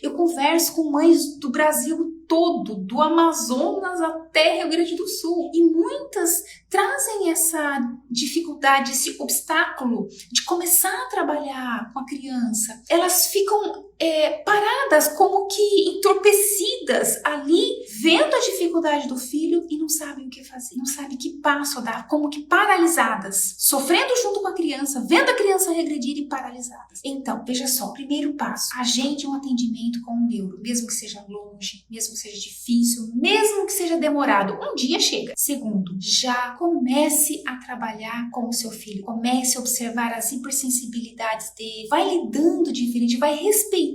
Eu converso com mães do Brasil todo, do Amazonas até Rio Grande do Sul, e muitas trazem essa dificuldade, esse obstáculo de começar a trabalhar com a criança. Elas ficam paradas, como que entorpecidas ali, vendo a dificuldade do filho e não sabem o que fazer, não sabem que passo dar, como que paralisadas, sofrendo junto com a criança, vendo a criança regredir e paralisadas. Então, veja só, primeiro passo, agende um atendimento com um neuro, mesmo que seja longe, mesmo que seja difícil, mesmo que seja demorado, um dia chega. Segundo, já comece a trabalhar com o seu filho, comece a observar as hipersensibilidades dele, vai lidando diferente, vai respeitando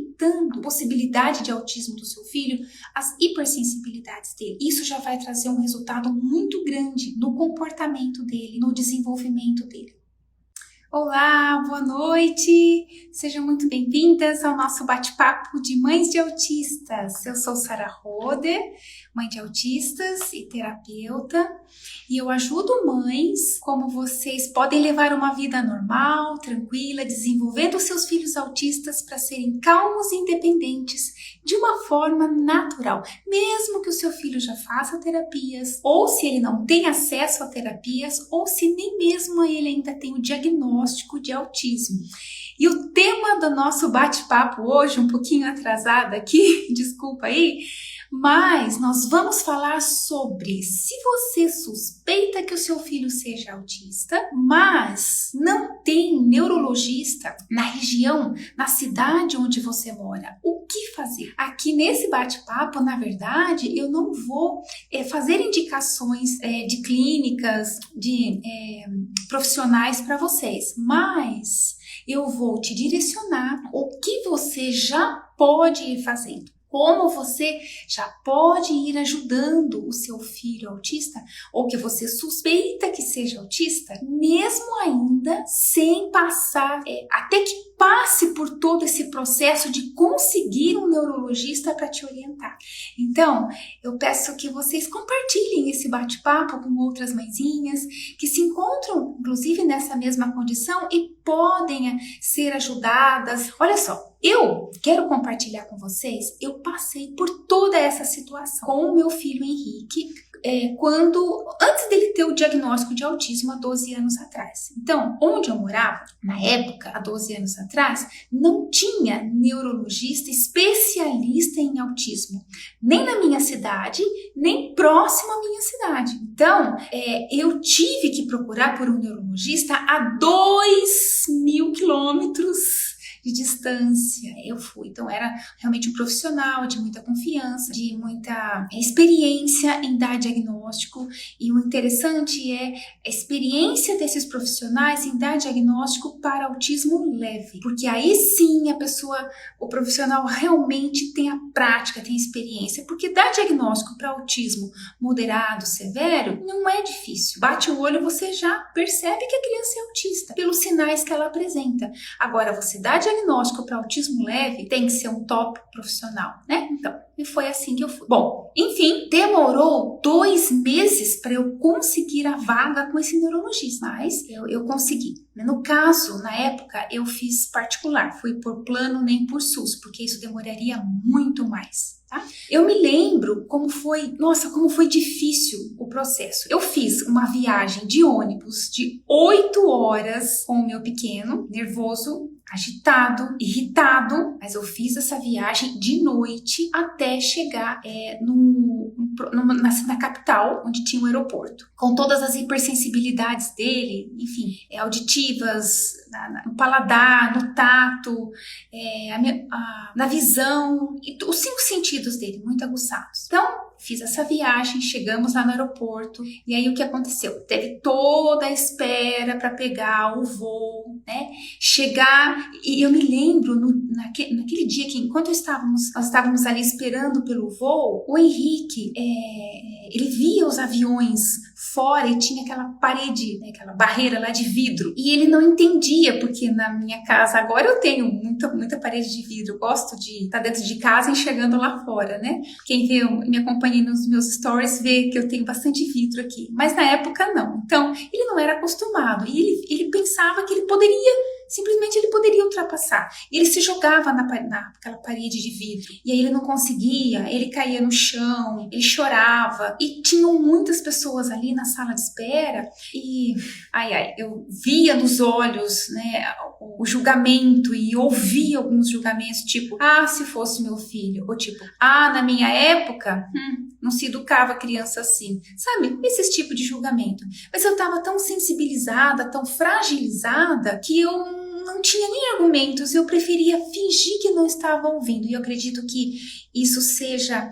a possibilidade de autismo do seu filho, as hipersensibilidades dele. Isso já vai trazer um resultado muito grande no comportamento dele, no desenvolvimento dele. Olá, boa noite! Sejam muito bem-vindas ao nosso bate-papo de mães de autistas. Eu sou Sara Roder, mãe de autistas e terapeuta, e eu ajudo mães como vocês podem levar uma vida normal, tranquila, desenvolvendo seus filhos autistas para serem calmos e independentes de uma forma natural, mesmo que o seu filho já faça terapias, ou se ele não tem acesso a terapias, ou se nem mesmo ele ainda tem o diagnóstico de autismo. E o tema do nosso bate-papo hoje, um pouquinho atrasada aqui, desculpa aí, mas nós vamos falar sobre se você suspeita que o seu filho seja autista, mas não tem neurologista na região, na cidade onde você mora, o que fazer? Aqui nesse bate-papo, na verdade, eu não vou fazer indicações de clínicas, de profissionais para vocês, mas eu vou te direcionar o que você já pode ir fazendo. Como você já pode ir ajudando o seu filho autista ou que você suspeita que seja autista, mesmo ainda sem passar, até que passe por todo esse processo de conseguir um neurologista para te orientar. Então, eu peço que vocês compartilhem esse bate-papo com outras mãezinhas que se encontram, inclusive, nessa mesma condição e podem ser ajudadas. Olha só, eu quero compartilhar com vocês, eu passei por toda essa situação com o meu filho Henrique, antes dele ter o diagnóstico de autismo há 12 anos atrás. Então, onde eu morava, na época, há 12 anos atrás, não tinha neurologista especialista em autismo, nem na minha cidade, nem próximo à minha cidade. Então, eu tive que procurar por um neurologista a 2.000 quilômetros de distância. Eu fui, então era realmente um profissional de muita confiança, de muita experiência em dar diagnóstico, e o interessante é a experiência desses profissionais em dar diagnóstico para autismo leve, porque aí sim o profissional realmente tem a prática, tem a experiência, porque dar diagnóstico para autismo moderado, severo, não é difícil. Bate o olho, você já percebe que a criança é autista, pelos sinais que ela apresenta. Agora, você dá diagnóstico para autismo leve, tem que ser um top profissional, né? Então, e foi assim que eu fui. Bom, enfim, demorou 2 meses para eu conseguir a vaga com esse neurologista, mas eu consegui. No caso, na época, eu fiz particular, fui por plano nem por SUS, porque isso demoraria muito mais. Tá? Eu me lembro como foi difícil o processo. Eu fiz uma viagem de ônibus de 8 horas com o meu pequeno, nervoso, agitado, irritado, mas eu fiz essa viagem de noite até chegar na capital, onde tinha um aeroporto, com todas as hipersensibilidades dele, enfim, auditivas, no paladar, no tato, na visão, e os 5 sentidos dele, muito aguçados. Então, fiz essa viagem, chegamos lá no aeroporto, e aí o que aconteceu? Teve toda a espera para pegar o voo, né? Chegar, e eu me lembro, naquele dia que enquanto nós estávamos ali esperando pelo voo, o Henrique, ele via os aviões fora e tinha aquela parede, né, aquela barreira lá de vidro, e ele não entendia, porque na minha casa agora eu tenho muita parede de vidro, eu gosto de estar dentro de casa enxergando lá fora, né? Quem me acompanha nos meus stories vê que eu tenho bastante vidro aqui, mas na época não. Então, ele não era acostumado e ele pensava que ele poderia simplesmente ele poderia ultrapassar. E ele se jogava naquela parede de vidro. E aí ele não conseguia, ele caía no chão, ele chorava. E tinham muitas pessoas ali na sala de espera. E, eu via nos olhos, né, o julgamento e ouvia alguns julgamentos, tipo, se fosse meu filho. Ou tipo, na minha época, não se educava criança assim. Sabe? Esse tipo de julgamento. Mas eu estava tão sensibilizada, tão fragilizada, que eu não tinha nem argumentos, eu preferia fingir que não estava ouvindo. E eu acredito que isso seja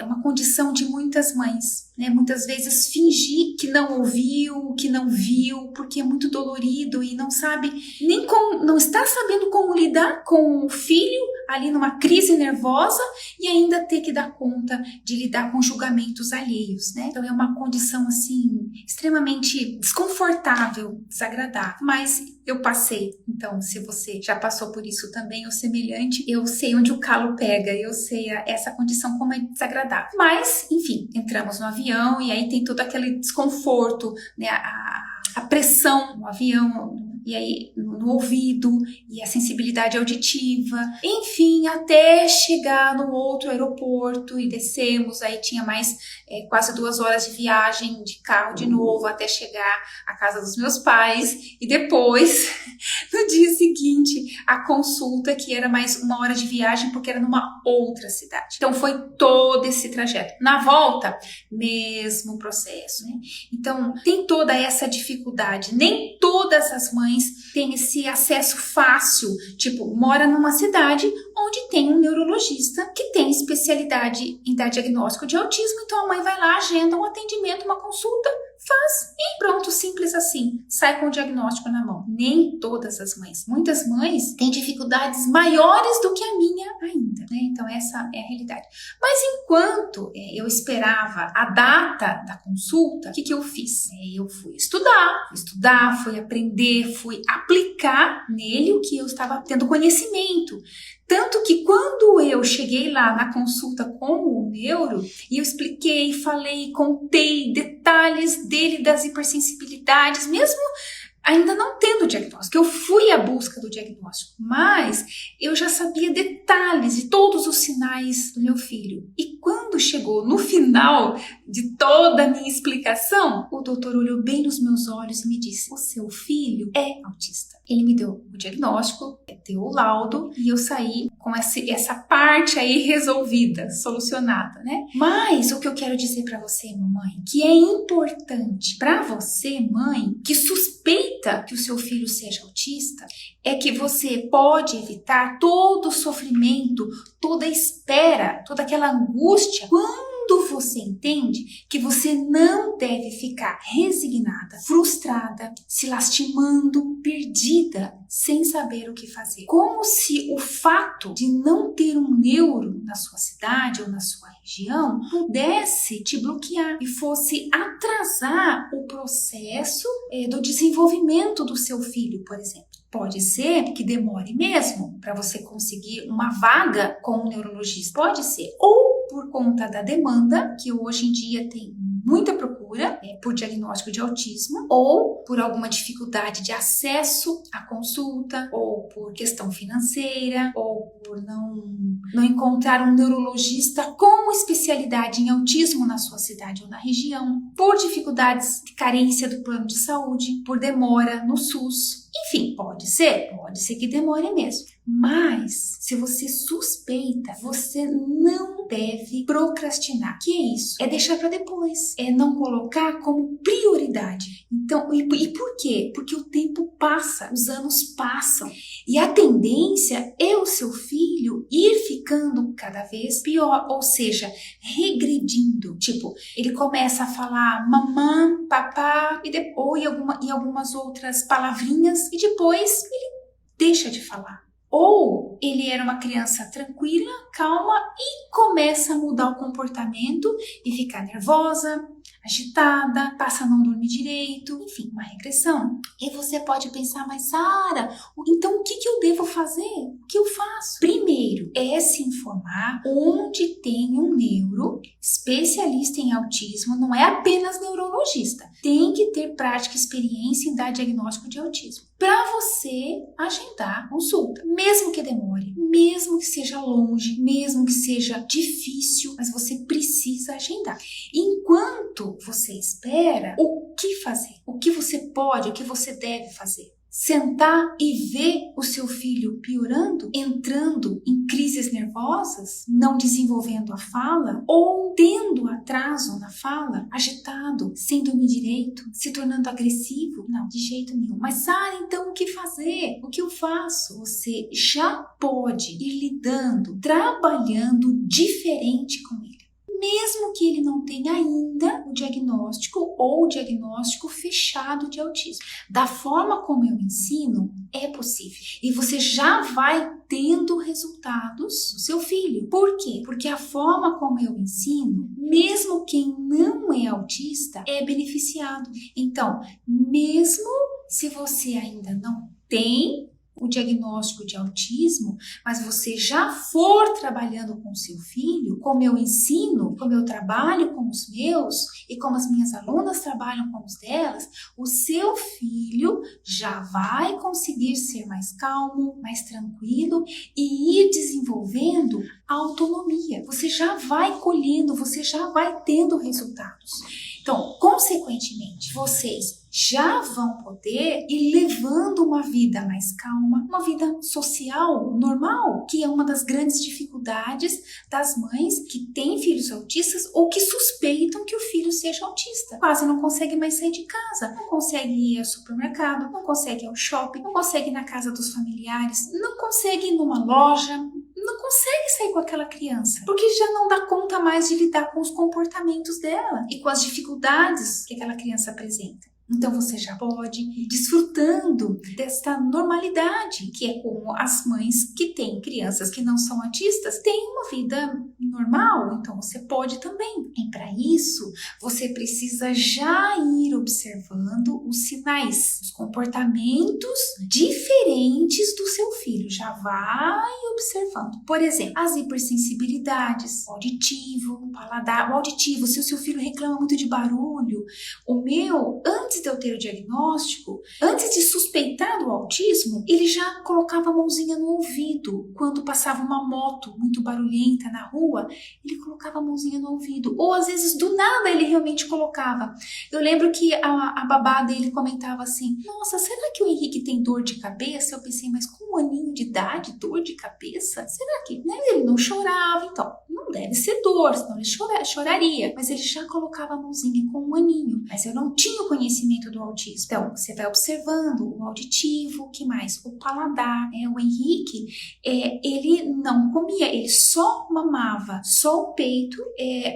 uma condição de muitas mães, né? Muitas vezes fingir que não ouviu, que não viu, porque é muito dolorido e não sabe nem como, não está sabendo como lidar com o filho ali numa crise nervosa e ainda ter que dar conta de lidar com julgamentos alheios, né? Então é uma condição assim extremamente desconfortável, desagradável, mas eu passei. Então, se você já passou por isso também ou semelhante, eu sei onde o calo pega, eu sei essa condição como é desagradável. Mas, enfim, entramos no avião e aí tem todo aquele desconforto, né? A pressão no avião, e aí no ouvido, e a sensibilidade auditiva, enfim, até chegar no outro aeroporto e descemos, aí tinha mais quase 2 horas de viagem de carro de novo, até chegar à casa dos meus pais, e depois, no dia seguinte, a consulta, que era mais 1 hora de viagem, porque era numa outra cidade. Então foi todo esse trajeto. Na volta, mesmo processo, né? Então tem toda essa dificuldade, nem todas as mães têm esse acesso fácil, tipo, mora numa cidade onde tem um neurologista que tem especialidade em dar diagnóstico de autismo, então a mãe vai lá, agenda um atendimento, uma consulta, faz e pronto, simples assim, sai com o diagnóstico na mão. Nem todas as mães. Muitas mães têm dificuldades maiores do que a minha ainda, né? Então essa é a realidade. Mas enquanto eu esperava a data da consulta, o que eu fiz? Eu fui estudar, fui aprender, fui aplicar nele o que eu estava tendo conhecimento. Tanto que quando eu cheguei lá na consulta com o neuro, e eu expliquei, falei, contei detalhes dele, das hipersensibilidades, mesmo ainda não tendo o diagnóstico, eu fui à busca do diagnóstico, mas eu já sabia detalhes de todos os sinais do meu filho. E quando chegou no final de toda a minha explicação, o doutor olhou bem nos meus olhos e me disse: o seu filho é autista. Ele me deu o diagnóstico, deu o laudo e eu saí com essa parte aí resolvida, solucionada, né? Mas o que eu quero dizer para você, mamãe, que é importante para você, mãe, que suspeita que o seu filho seja autista, é que você pode evitar todo o sofrimento, toda a espera, toda aquela angústia quando você entende que você não deve ficar resignada, frustrada, se lastimando, perdida, sem saber o que fazer. Como se o fato de não ter um neuro na sua cidade ou na sua região pudesse te bloquear e fosse atrasar o processo do desenvolvimento do seu filho, por exemplo. Pode ser que demore mesmo para você conseguir uma vaga com um neurologista. Pode ser. Ou por conta da demanda, que hoje em dia tem muita procura por diagnóstico de autismo, ou por alguma dificuldade de acesso à consulta, ou por questão financeira, ou por não encontrar um neurologista com especialidade em autismo na sua cidade ou na região, por dificuldades de carência do plano de saúde, por demora no SUS. Enfim, pode ser que demore mesmo. Mas, se você suspeita, você não deve procrastinar. Que é isso? É deixar para depois. É não colocar como prioridade. Então, e por quê? Porque o tempo passa, os anos passam. E a tendência é o seu filho ir ficando cada vez pior, ou seja, regredindo. Tipo, ele começa a falar mamã, papá, ou em algumas outras palavrinhas, e depois ele deixa de falar. Ou ele era uma criança tranquila, calma e começa a mudar o comportamento e ficar nervosa, agitada, passa a não dormir direito, enfim, uma regressão. E você pode pensar, mas Sara, então o que eu devo fazer? O que eu faço? Primeiro, é se informar onde tem um neuro especialista em autismo, não é apenas neurologista. Tem que ter prática e experiência em dar diagnóstico de autismo. para você agendar a consulta. Mesmo que demore, mesmo que seja longe, mesmo que seja difícil, mas você precisa agendar. Enquanto você espera, o que fazer? O que você pode, o que você deve fazer? Sentar e ver o seu filho piorando, entrando em crises nervosas, não desenvolvendo a fala, ou tendo atraso na fala, agitado, sem dormir direito, se tornando agressivo? Não, de jeito nenhum. Mas Sara, então o que fazer? O que eu faço? Você já pode ir lidando, trabalhando diferente com ele. Mesmo que ele não tenha ainda o diagnóstico ou o diagnóstico fechado de autismo. Da forma como eu ensino, é possível. E você já vai tendo resultados do seu filho. Por quê? Porque a forma como eu ensino, mesmo quem não é autista, é beneficiado. Então, mesmo se você ainda não tem o diagnóstico de autismo, mas você já for trabalhando com o seu filho, como eu ensino, como eu trabalho com os meus e como as minhas alunas trabalham com os delas, o seu filho já vai conseguir ser mais calmo, mais tranquilo e ir desenvolvendo a autonomia. Você já vai colhendo, você já vai tendo resultados. Então, consequentemente, vocês já vão poder ir levando uma vida mais calma, uma vida social normal, que é uma das grandes dificuldades das mães que têm filhos autistas ou que suspeitam que o filho seja autista. Quase não consegue mais sair de casa, não consegue ir ao supermercado, não consegue ir ao shopping, não consegue ir na casa dos familiares, não consegue ir numa loja, não consegue sair com aquela criança, porque já não dá conta mais de lidar com os comportamentos dela e com as dificuldades que aquela criança apresenta. Então você já pode ir desfrutando desta normalidade, que é como as mães que têm crianças que não são autistas têm uma vida normal, então você pode também. E para isso, você precisa já ir observando os sinais, os comportamentos diferentes do seu filho. Já vai observando. Por exemplo, as hipersensibilidades, o auditivo, o paladar. O auditivo, se o seu filho reclama muito de barulho, o meu, antes de eu ter o diagnóstico, antes de suspeitar do autismo, ele já colocava a mãozinha no ouvido. Quando passava uma moto muito barulhenta na rua, ele colocava a mãozinha no ouvido. Ou às vezes do nada ele realmente colocava. Eu lembro que a babá dele comentava assim: nossa, será que o Henrique tem dor de cabeça? Eu pensei, mas com um aninho de idade, dor de cabeça? Será que? Né? Ele não chorava, então não deve ser dor, senão ele choraria. Mas ele já colocava a mãozinha com um aninho. Mas eu não tinha o conhecimento do autismo. Então, você vai observando o auditivo, o que mais? O paladar. O Henrique, ele não comia, ele só mamava, só o peito,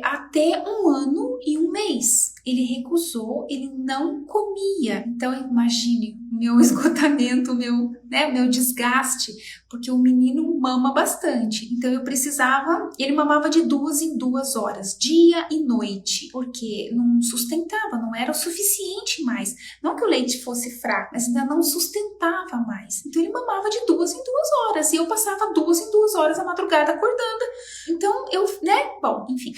até 1 ano e 1 mês. Ele recusou, ele não comia. Então, imagine o meu esgotamento, o meu desgaste, porque o menino mama bastante. Então, eu precisava, ele mamava de 2 em 2 horas, dia e noite, porque não sustentava, não era o suficiente mais. Não que o leite fosse fraco, mas ainda não sustentava mais. Então, ele mamava de 2 em 2 horas, e eu passava 2 em 2 horas a madrugada acordando. Então, bom, enfim,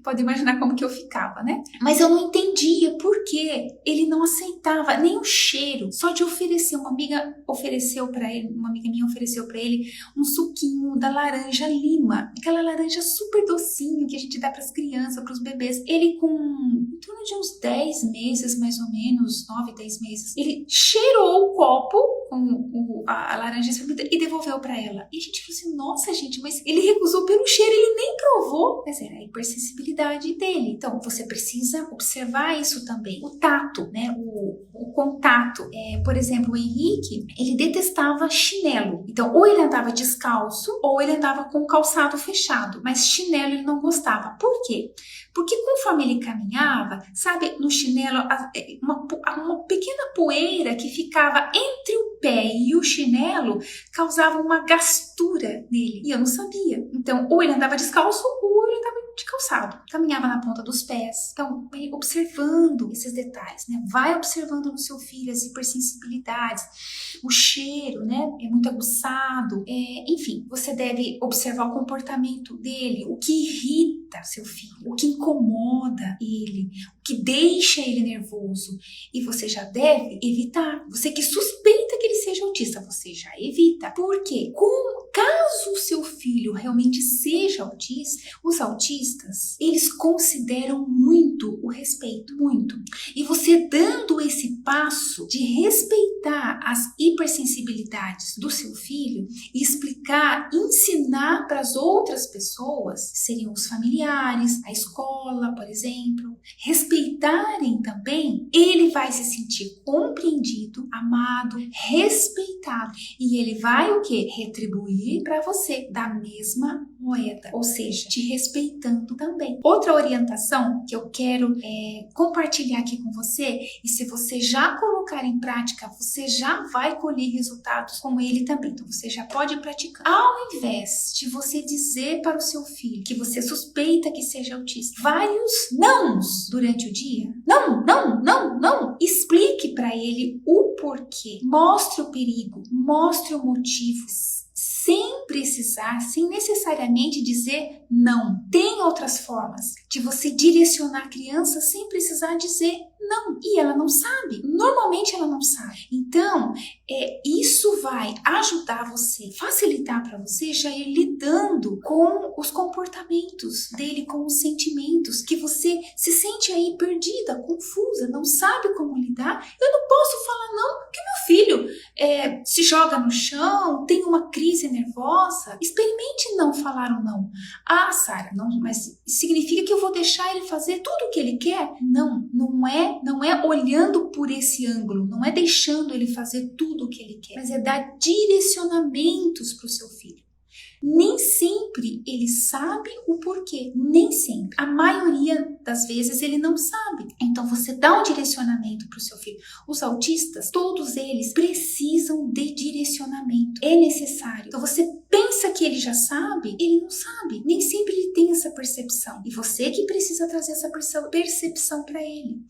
pode imaginar como que eu ficava, né? Mas eu não entendia por que ele não aceitava nem o cheiro. Só de oferecer, uma amiga minha ofereceu para ele um suquinho da laranja lima, aquela laranja super docinho que a gente dá para as crianças, para os bebês. Ele com em torno de uns 10 meses, mais ou menos, 9, 10 meses, ele cheirou o copo com a laranja e devolveu para ela. E a gente falou assim: nossa, gente, mas ele recusou pelo cheiro, ele nem provou. Mas era a hipersensibilidade dele. Então, você precisa observar isso também. O tato, né? O contato. Por exemplo, o Henrique, ele detestava chinelo. Então, ou ele andava descalço, ou ele andava com o calçado fechado. Mas chinelo ele não gostava. Por quê? Porque conforme ele caminhava, sabe, no chinelo, uma pequena poeira que ficava entre o pé e o chinelo causava uma gastura nele. E eu não sabia. Então, ou ele andava descalço, ou ele andava de calçado. esforçado, caminhava na ponta dos pés. Então, vai observando esses detalhes, né? Vai observando no seu filho as hipersensibilidades, o cheiro, né? É muito aguçado. Enfim, você deve observar o comportamento dele, o que irrita seu filho, o que incomoda ele, o que deixa ele nervoso. E você já deve evitar. Você que suspeita que ele seja autista, você já evita. Por quê? Caso o seu filho realmente seja autista, os autistas, eles consideram muito o respeito, muito. E você dando esse passo de respeitar as hipersensibilidades do seu filho e explicar, ensinar para as outras pessoas, seriam os familiares, a escola, por exemplo, respeitarem também, ele vai se sentir compreendido, amado, respeitado. E ele vai o quê? Retribuir para você da mesma moeda, ou seja, te respeitando também. Outra orientação que eu quero compartilhar aqui com você, e se você já colocar em prática, você já vai colher resultados com ele também. Então você já pode praticar. Ao invés de você dizer para o seu filho que você suspeita que seja autista vários nãos durante o dia, não, explique para ele o porquê, mostre o perigo, mostre o motivo, sem precisar, sem necessariamente dizer não. Tem outras formas de você direcionar a criança sem precisar dizer não. E ela não sabe. Normalmente ela não sabe. Então, isso vai ajudar você, facilitar para você já ir lidando com os comportamentos dele, com os sentimentos, que você se sente aí perdida, confusa, não sabe como lidar. Eu não posso falar não, porque meu filho se joga no chão, tem uma crise nervosa. Experimente não falar um não. Ah, Sara, não, mas significa que eu vou deixar ele fazer tudo o que ele quer? Não é olhando por esse ângulo, não é deixando ele fazer tudo o que ele quer, mas é dar direcionamentos para o seu filho. Nem sempre ele sabe o porquê, nem sempre. A maioria das vezes ele não sabe. Então você dá um direcionamento para o seu filho. Os autistas, todos eles precisam de direcionamento. É necessário. Então você pensa que ele já sabe, ele não sabe. Nem sempre ele tem essa percepção. E você que precisa trazer essa percepção para ele.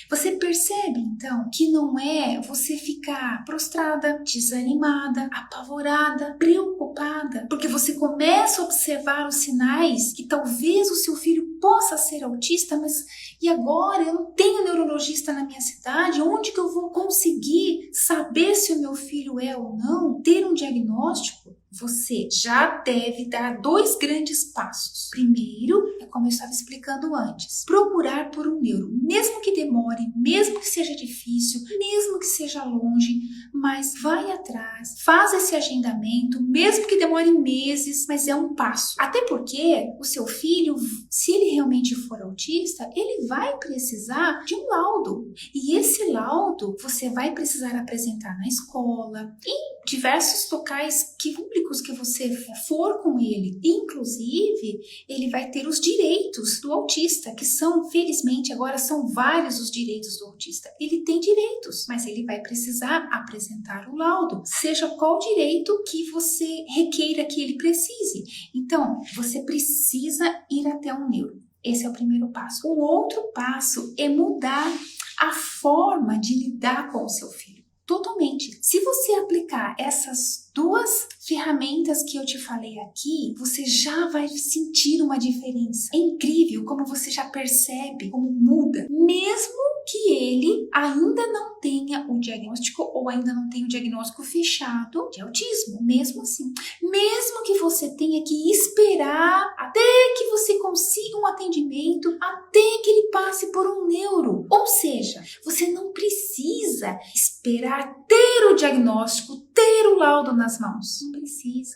Você percebe, então, que não é você ficar prostrada, desanimada, apavorada, preocupada, porque você começa a observar os sinais que talvez o seu filho possa ser autista, mas e agora? Eu não tenho neurologista na minha cidade, onde que eu vou conseguir saber se o meu filho é ou não? Ter um diagnóstico? Você já deve dar 2 grandes passos. Primeiro, é como eu estava explicando antes, procurar por um neuro, mesmo que demore, mesmo que seja difícil, mesmo que seja longe, mas vai atrás, faz esse agendamento, mesmo que demore meses, mas é um passo. Até porque o seu filho, se ele realmente for autista, ele vai precisar de um laudo. E esse laudo você vai precisar apresentar na escola, em diversos locais públicos que você for com ele. Inclusive, ele vai ter os direitos do autista, que são, felizmente, agora são vários os direitos do autista. Ele tem direitos, mas ele vai precisar apresentar o laudo, seja qual direito que você requeira que ele precise. Então, você precisa ir até um neuro. Esse é o primeiro passo. O outro passo é mudar a forma de lidar com o seu filho. Totalmente. Se você aplicar essas 2 ferramentas que eu te falei aqui, você já vai sentir uma diferença. É incrível como você já percebe como muda, mesmo que ele ainda não tenha o diagnóstico ou ainda não tenha o diagnóstico fechado de autismo. Mesmo assim, mesmo que você tenha que esperar até que você consiga um atendimento, até que ele passe por um neuro. Ou seja, você não precisa esperar ter o diagnóstico, ter o laudo nas mãos. Não precisa.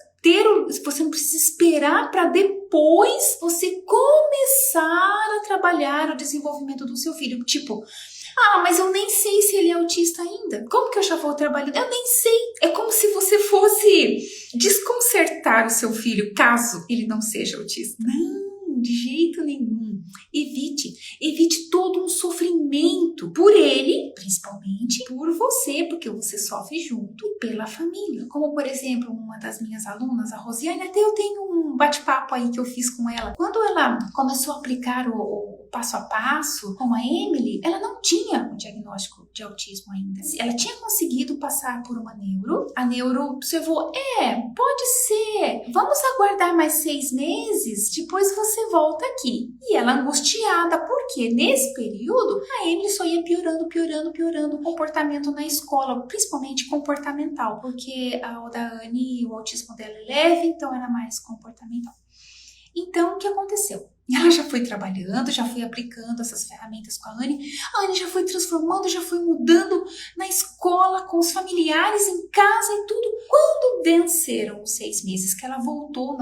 Você não precisa esperar para depois você começar a trabalhar o desenvolvimento do seu filho. Tipo, mas eu nem sei se ele é autista ainda. Como que eu já vou trabalhando? Eu nem sei. É como se você fosse desconcertar o seu filho caso ele não seja autista. Não, de jeito nenhum. Evite todo um sofrimento por ele, principalmente por você, porque você sofre junto, e pela família. Como, por exemplo, uma das minhas alunas, a Rosiane, até eu tenho um bate-papo aí que eu fiz com ela. Quando ela começou a aplicar o passo a passo com a Emily, ela não tinha o diagnóstico de autismo ainda. Ela tinha conseguido passar por uma neuro. A neuro observou, pode ser, vamos aguardar mais 6 meses, depois você volta aqui. E ela angustiada, porque nesse período a Emily só ia piorando o comportamento na escola, principalmente comportamental, porque o da Anne, o autismo dela é leve, então era mais comportamental. Então, o que aconteceu? Ela já foi trabalhando, já foi aplicando essas ferramentas com a Anne já foi transformando, já foi mudando na escola, com os familiares, em casa e tudo. Quando venceram os 6 meses que ela voltou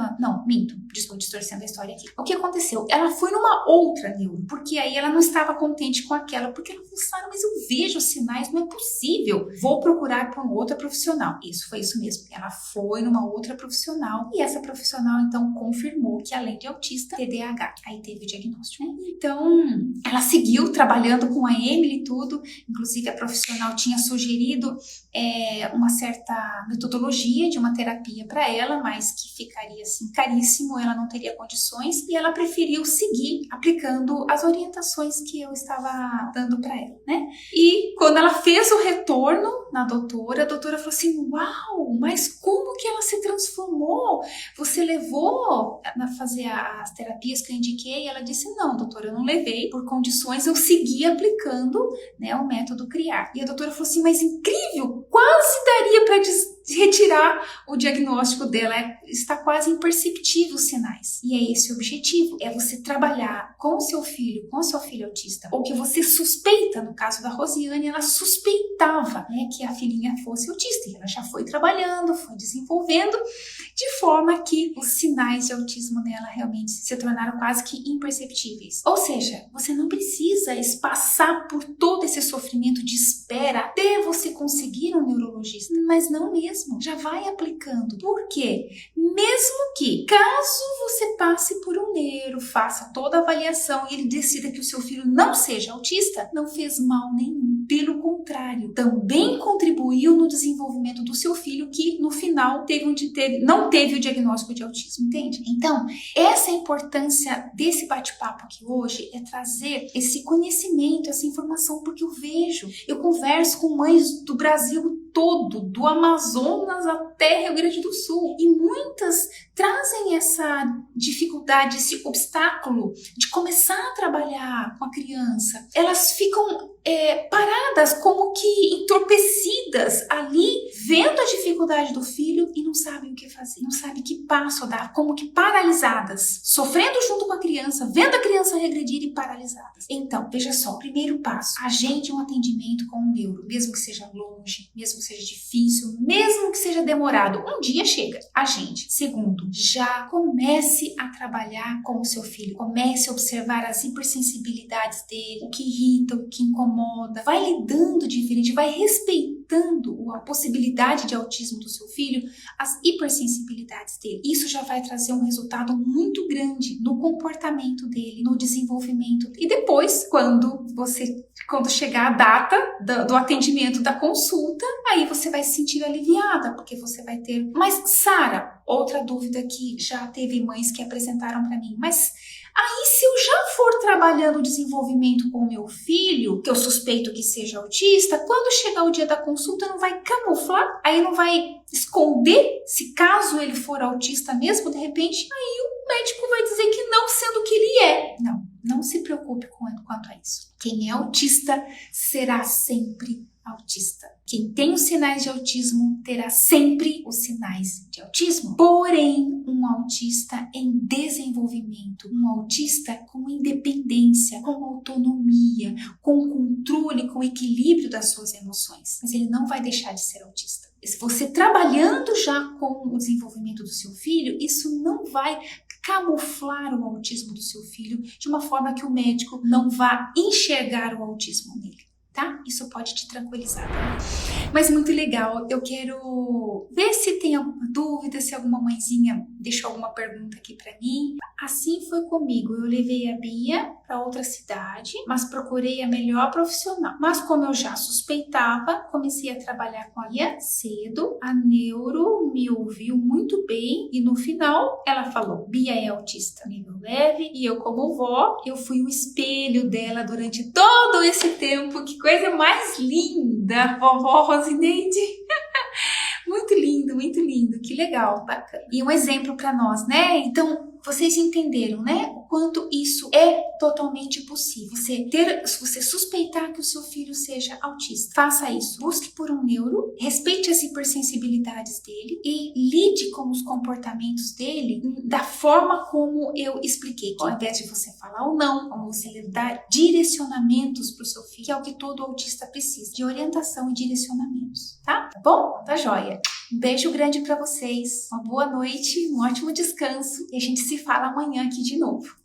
estou distorcendo a história aqui. O que aconteceu? Ela foi numa outra neuro, porque aí ela não estava contente com aquela, porque ela falou, Sara, mas eu vejo os sinais, não é possível. Vou procurar por uma outra profissional. Foi isso mesmo. Ela foi numa outra profissional e essa profissional então confirmou que além de autista, TDAH. Aí teve o diagnóstico, né? Então, ela seguiu trabalhando com a Emily e tudo. Inclusive, a profissional tinha sugerido uma certa metodologia de uma terapia para ela, mas que ficaria assim caríssimo, ela não teria condições. E ela preferiu seguir aplicando as orientações que eu estava dando para ela, né? E quando ela fez o retorno na doutora, a doutora falou assim, uau, mas como que ela se transformou? Você levou a fazer as terapias que eu indiquei? Ela disse, não, doutora, eu não levei. Por condições, eu segui aplicando, né, o método CRIAR. E a doutora falou assim, mas incrível, quase daria para retirar o diagnóstico dela. Está quase imperceptível os sinais. E é esse o objetivo, é você trabalhar com o seu filho autista, ou que você suspeita, no caso da Rosiane, ela suspeitava, né, que a filhinha fosse autista. E ela já foi trabalhando, foi desenvolvendo, de forma que os sinais de autismo nela realmente se tornaram quase que imperceptíveis. Ou seja, você não precisa passar por todo esse sofrimento de espera até você conseguir um neurologista, mas não mesmo. Já vai aplicando. Por quê? Mesmo que, caso você passe por um neuro, faça toda a avaliação e ele decida que o seu filho não seja autista, não fez mal nenhum. Pelo contrário, também contribuiu no desenvolvimento do seu filho, que no final não teve o diagnóstico de autismo, entende? Então, essa é a importância desse bate-papo aqui hoje, é trazer esse conhecimento, essa informação, porque eu converso com mães do Brasil todo, do Amazonas até Rio Grande do Sul, e muitas trazem essa dificuldade, esse obstáculo de começar a trabalhar com a criança. Elas ficam paradas, como que entorpecidas ali, vendo a dificuldade do filho e não sabem o que fazer, não sabem que passo dar, como que paralisadas, sofrendo junto com a criança, vendo a criança regredir e paralisadas. Então, veja só, primeiro passo, agende um atendimento com um neuro, mesmo que seja longe, mesmo que seja difícil, mesmo que seja demorado, um dia chega, agende. Segundo, já comece a trabalhar com o seu filho, comece a observar as hipersensibilidades dele, o que irrita, o que incomoda, vai lidando diferente, vai respeitando a possibilidade de autismo do seu filho, as hipersensibilidades dele. Isso já vai trazer um resultado muito grande no comportamento dele, no desenvolvimento. E depois, quando chegar a data do atendimento, da consulta, aí você vai se sentir aliviada, porque você vai ter... Mas, Sara, outra dúvida que já teve mães que apresentaram para mim, mas aí se eu já for trabalhando o desenvolvimento com o meu filho, que eu suspeito que seja autista, quando chegar o dia da consulta não vai camuflar, aí não vai esconder, se caso ele for autista mesmo, de repente, aí o médico vai dizer que não, sendo que ele é. Não se preocupe quanto a isso. Quem é autista será sempre autista. Quem tem os sinais de autismo terá sempre os sinais de autismo. Porém, um autista em desenvolvimento, um autista com independência, com autonomia, com controle, com equilíbrio das suas emoções. Mas ele não vai deixar de ser autista. Se você trabalhando já com o desenvolvimento do seu filho, isso não vai camuflar o autismo do seu filho de uma forma que o médico não vá enxergar o autismo nele. Tá? Isso pode te tranquilizar. Mas muito legal, eu quero ver se tem alguma dúvida, se alguma mãezinha deixou alguma pergunta aqui para mim. Assim foi comigo. Eu levei a Bia para outra cidade, mas procurei a melhor profissional. Mas como eu já suspeitava, comecei a trabalhar com a Bia cedo. A neuro me ouviu muito bem e no final ela falou: Bia é autista nível leve, e eu, como vó, eu fui o espelho dela durante todo esse tempo. Que coisa mais linda, vovó Rosineide. Muito lindo, que legal, bacana. E um exemplo para nós, né? Então, vocês entenderam, né? O quanto isso é totalmente possível. Você suspeitar que o seu filho seja autista, faça isso. Busque por um neuro, respeite as hipersensibilidades dele e lide com os comportamentos dele da forma como eu expliquei. Ao invés de você falar ou não, como você dar direcionamentos para o seu filho, que é o que todo autista precisa, de orientação e direcionamentos, tá? Tá bom? Tá joia. Um beijo grande para vocês, uma boa noite, um ótimo descanso e a gente se fala amanhã aqui de novo.